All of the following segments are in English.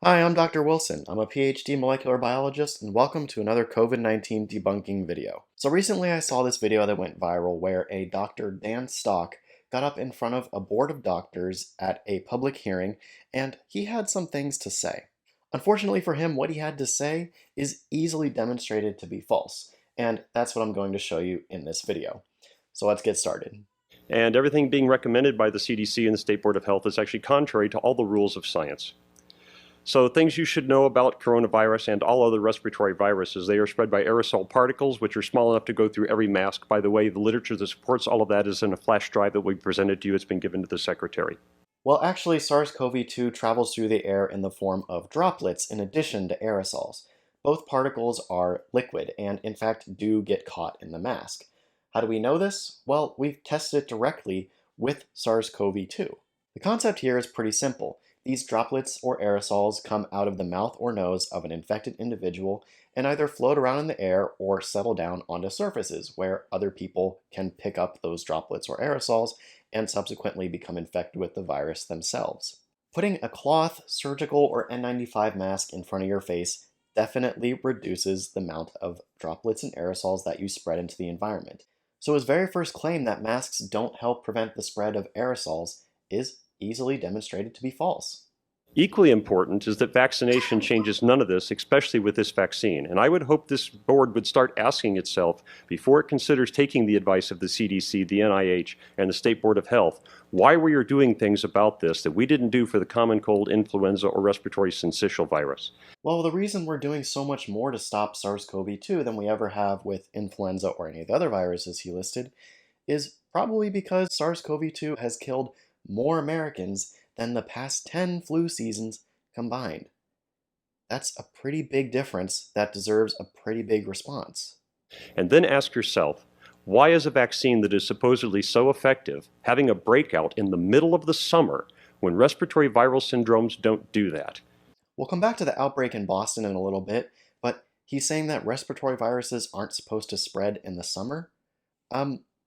Hi, I'm Dr. Wilson. I'm a PhD molecular biologist, and welcome to another COVID-19 debunking video. So recently I saw this video that went viral where a Dr. Dan Stock got up in front of a board of doctors at a public hearing, and he had some things to say. Unfortunately for him, what he had to say is easily demonstrated to be false, and that's what I'm going to show you in this video. So let's get started. And everything being recommended by the CDC and the State Board of Health is actually contrary to all the rules of science. So things you should know about coronavirus and all other respiratory viruses: they are spread by aerosol particles, which are small enough to go through every mask. By the way, the literature that supports all of that is in a flash drive that we presented to you. It's been given to the secretary. Well, actually, SARS-CoV-2 travels through the air in the form of droplets in addition to aerosols. Both particles are liquid and, in fact, do get caught in the mask. How do we know this? Well, we've tested it directly with SARS-CoV-2. The concept here is pretty simple. These droplets or aerosols come out of the mouth or nose of an infected individual and either float around in the air or settle down onto surfaces where other people can pick up those droplets or aerosols and subsequently become infected with the virus themselves. Putting a cloth, surgical, or N95 mask in front of your face definitely reduces the amount of droplets and aerosols that you spread into the environment. So his very first claim that masks don't help prevent the spread of aerosols is easily demonstrated to be false. Equally important is that vaccination changes none of this, especially with this vaccine. And I would hope this board would start asking itself, before it considers taking the advice of the CDC, the NIH, and the State Board of Health, why we are doing things about this that we didn't do for the common cold, influenza, or respiratory syncytial virus. Well, the reason we're doing so much more to stop SARS-CoV-2 than we ever have with influenza or any of the other viruses he listed is probably because SARS-CoV-2 has killed more Americans than the past 10 flu seasons combined. That's a pretty big difference that deserves a pretty big response. And then ask yourself, why is a vaccine that is supposedly so effective having a breakout in the middle of the summer when respiratory viral syndromes don't do that? We'll come back to the outbreak in Boston in a little bit, but he's saying that respiratory viruses aren't supposed to spread in the summer?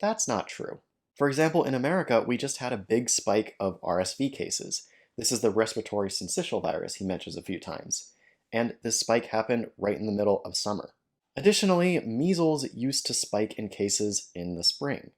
That's not true. For example, in America, we just had a big spike of RSV cases. This is the respiratory syncytial virus he mentions a few times. And this spike happened right in the middle of summer. Additionally, measles used to spike in cases in the spring.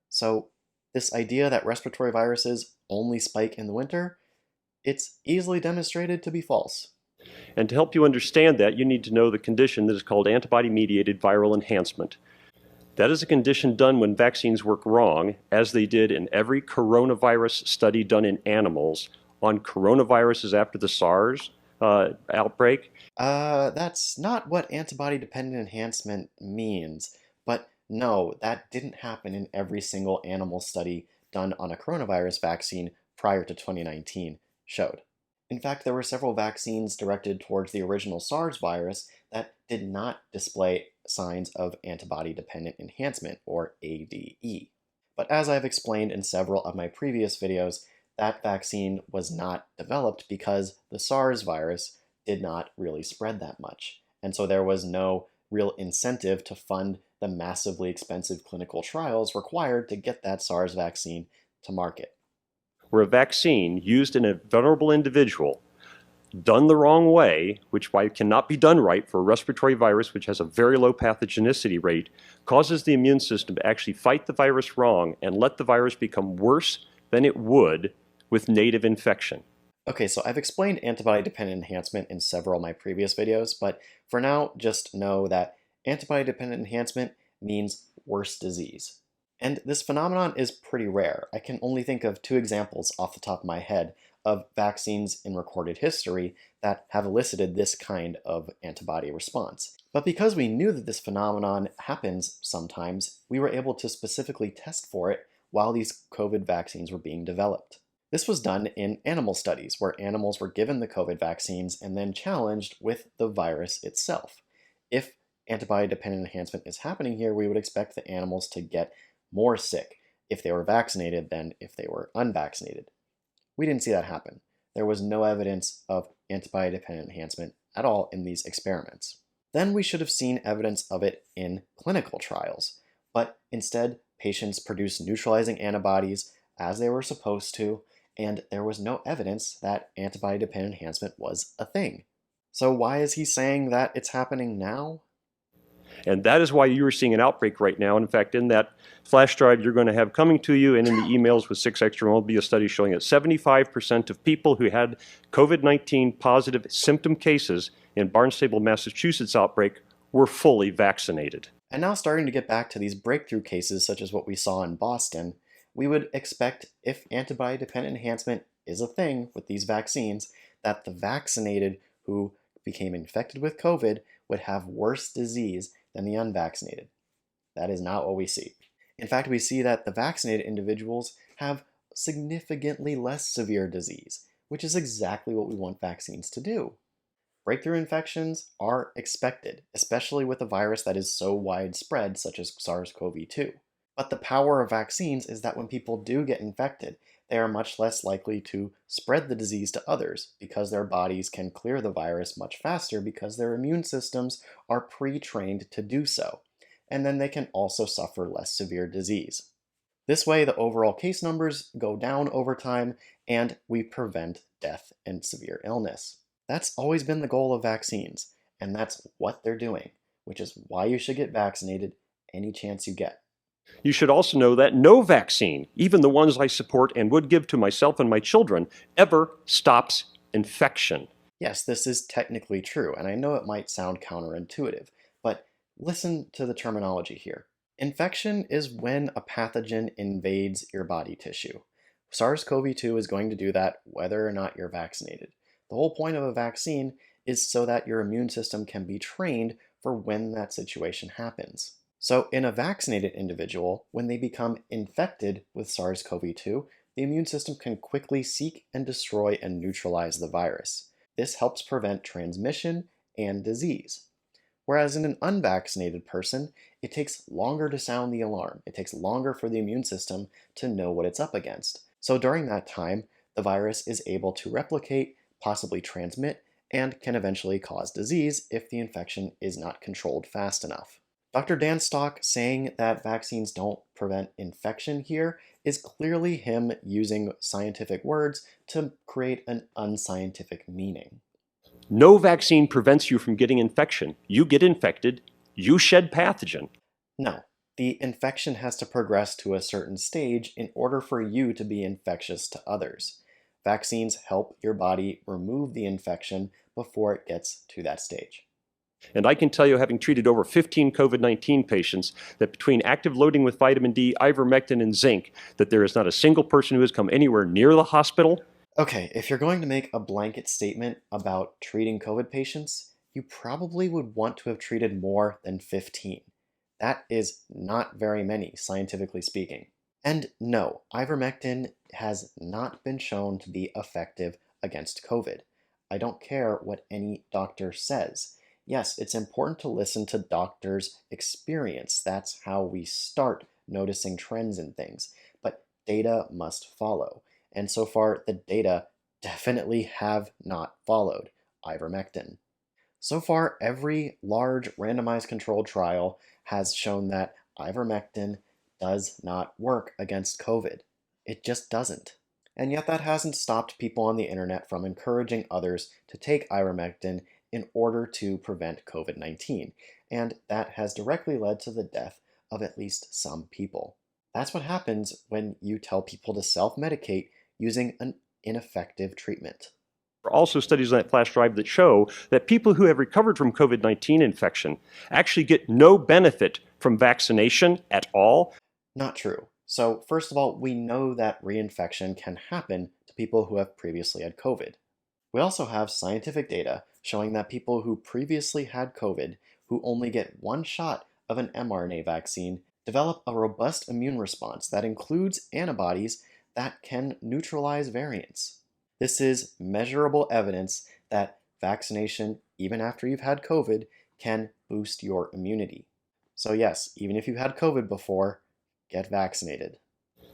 So this idea that respiratory viruses only spike in the winter, it's easily demonstrated to be false. And to help you understand that, you need to know the condition that is called antibody-mediated viral enhancement. That is a condition done when vaccines work wrong, as they did in every coronavirus study done in animals on coronaviruses after the SARS outbreak. That's not what antibody-dependent enhancement means, but no, that didn't happen in every single animal study done on a coronavirus vaccine prior to 2019 showed. In fact, there were several vaccines directed towards the original SARS virus that did not display signs of antibody-dependent enhancement, or ADE. But as I've explained in several of my previous videos, that vaccine was not developed because the SARS virus did not really spread that much. And so there was no real incentive to fund the massively expensive clinical trials required to get that SARS vaccine to market. Where a vaccine used in a vulnerable individual, done the wrong way, which cannot be done right for a respiratory virus which has a very low pathogenicity rate, causes the immune system to actually fight the virus wrong and let the virus become worse than it would with native infection. Okay, so I've explained antibody-dependent enhancement in several of my previous videos, but for now, just know that antibody-dependent enhancement means worse disease. And this phenomenon is pretty rare. I can only think of two examples off the top of my head of vaccines in recorded history that have elicited this kind of antibody response. But because we knew that this phenomenon happens sometimes, we were able to specifically test for it while these COVID vaccines were being developed. This was done in animal studies, where animals were given the COVID vaccines and then challenged with the virus itself. If antibody-dependent enhancement is happening here, we would expect the animals to get more sick if they were vaccinated than if they were unvaccinated. We didn't see that happen. There was no evidence of antibody-dependent enhancement at all in these experiments. Then we should have seen evidence of it in clinical trials, but instead patients produced neutralizing antibodies as they were supposed to, and there was no evidence that antibody-dependent enhancement was a thing. So why is he saying that it's happening now? And that is why you're seeing an outbreak right now. And in fact, in that flash drive you're going to have coming to you and in the emails with 6 Extra will be a study showing that 75% of people who had COVID-19 positive symptom cases in Barnstable, Massachusetts outbreak were fully vaccinated. And now starting to get back to these breakthrough cases such as what we saw in Boston, we would expect if antibody-dependent enhancement is a thing with these vaccines, that the vaccinated who became infected with COVID would have worse disease than the unvaccinated. That is not what we see. In fact, we see that the vaccinated individuals have significantly less severe disease, which is exactly what we want vaccines to do. Breakthrough infections are expected, especially with a virus that is so widespread, such as SARS-CoV-2. But the power of vaccines is that when people do get infected, they are much less likely to spread the disease to others because their bodies can clear the virus much faster because their immune systems are pre-trained to do so. And then they can also suffer less severe disease. This way, the overall case numbers go down over time and we prevent death and severe illness. That's always been the goal of vaccines, and that's what they're doing, which is why you should get vaccinated any chance you get. You should also know that no vaccine, even the ones I support and would give to myself and my children, ever stops infection. Yes, this is technically true, and I know it might sound counterintuitive, but listen to the terminology here. Infection is when a pathogen invades your body tissue. SARS-CoV-2 is going to do that whether or not you're vaccinated. The whole point of a vaccine is so that your immune system can be trained for when that situation happens. So in a vaccinated individual, when they become infected with SARS-CoV-2, the immune system can quickly seek and destroy and neutralize the virus. This helps prevent transmission and disease. Whereas in an unvaccinated person, it takes longer to sound the alarm. It takes longer for the immune system to know what it's up against. So during that time, the virus is able to replicate, possibly transmit, and can eventually cause disease if the infection is not controlled fast enough. Dr. Dan Stock saying that vaccines don't prevent infection here is clearly him using scientific words to create an unscientific meaning. No vaccine prevents you from getting infection. You get infected, you shed pathogen. No, the infection has to progress to a certain stage in order for you to be infectious to others. Vaccines help your body remove the infection before it gets to that stage. And I can tell you, having treated over 15 COVID-19 patients, that between active loading with vitamin D, ivermectin, and zinc, that there is not a single person who has come anywhere near the hospital. Okay, if you're going to make a blanket statement about treating COVID patients, you probably would want to have treated more than 15. That is not very many, scientifically speaking. And no, ivermectin has not been shown to be effective against COVID. I don't care what any doctor says. Yes, it's important to listen to doctors' experience. That's how we start noticing trends in things. But data must follow. And so far, the data definitely have not followed ivermectin. So far, every large randomized controlled trial has shown that ivermectin does not work against COVID. It just doesn't. And yet that hasn't stopped people on the internet from encouraging others to take ivermectin in order to prevent COVID-19. And that has directly led to the death of at least some people. That's what happens when you tell people to self-medicate using an ineffective treatment. There are also studies on that flash drive that show that people who have recovered from COVID-19 infection actually get no benefit from vaccination at all. Not true. So first of all, we know that reinfection can happen to people who have previously had COVID. We also have scientific data showing that people who previously had COVID, who only get one shot of an mRNA vaccine, develop a robust immune response that includes antibodies that can neutralize variants. This is measurable evidence that vaccination, even after you've had COVID, can boost your immunity. So yes, even if you've had COVID before, get vaccinated.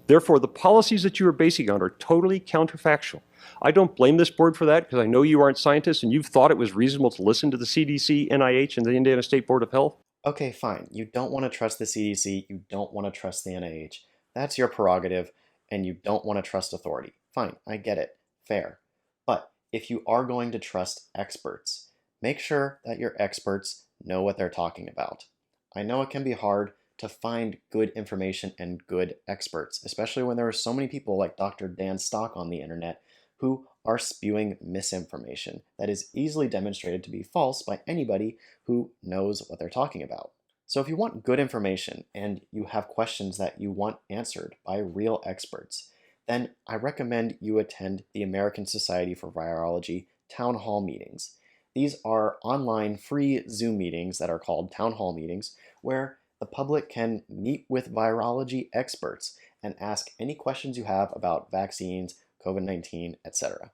Therefore, the policies that you are basing on are totally counterfactual. I don't blame this board for that because I know you aren't scientists and you've thought it was reasonable to listen to the CDC, NIH, and the Indiana State Board of Health. Okay, fine. You don't want to trust the CDC, you don't want to trust the NIH. That's your prerogative, and you don't want to trust authority. fine, I get it, fair. But if you are going to trust experts, make sure that your experts know what they're talking about. I know it can be hard to find good information and good experts, especially when there are so many people like Dr. Dan Stock on the internet who are spewing misinformation that is easily demonstrated to be false by anybody who knows what they're talking about. So if you want good information and you have questions that you want answered by real experts, then I recommend you attend the American Society for Virology town hall meetings. These are online free Zoom meetings that are called town hall meetings where the public can meet with virology experts and ask any questions you have about vaccines, COVID-19, etc.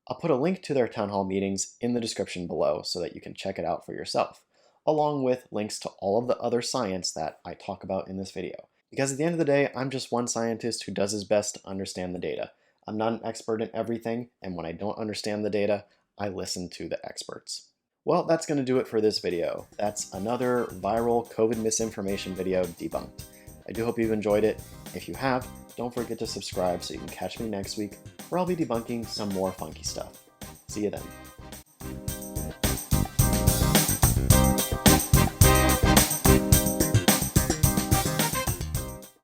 I'll put a link to their town hall meetings in the description below so that you can check it out for yourself, along with links to all of the other science that I talk about in this video. Because at the end of the day, I'm just one scientist who does his best to understand the data. I'm not an expert in everything, and when I don't understand the data, I listen to the experts. Well, that's going to do it for this video. That's another viral COVID misinformation video debunked. I do hope you've enjoyed it. If you have, don't forget to subscribe so you can catch me next week, where I'll be debunking some more funky stuff. See you then.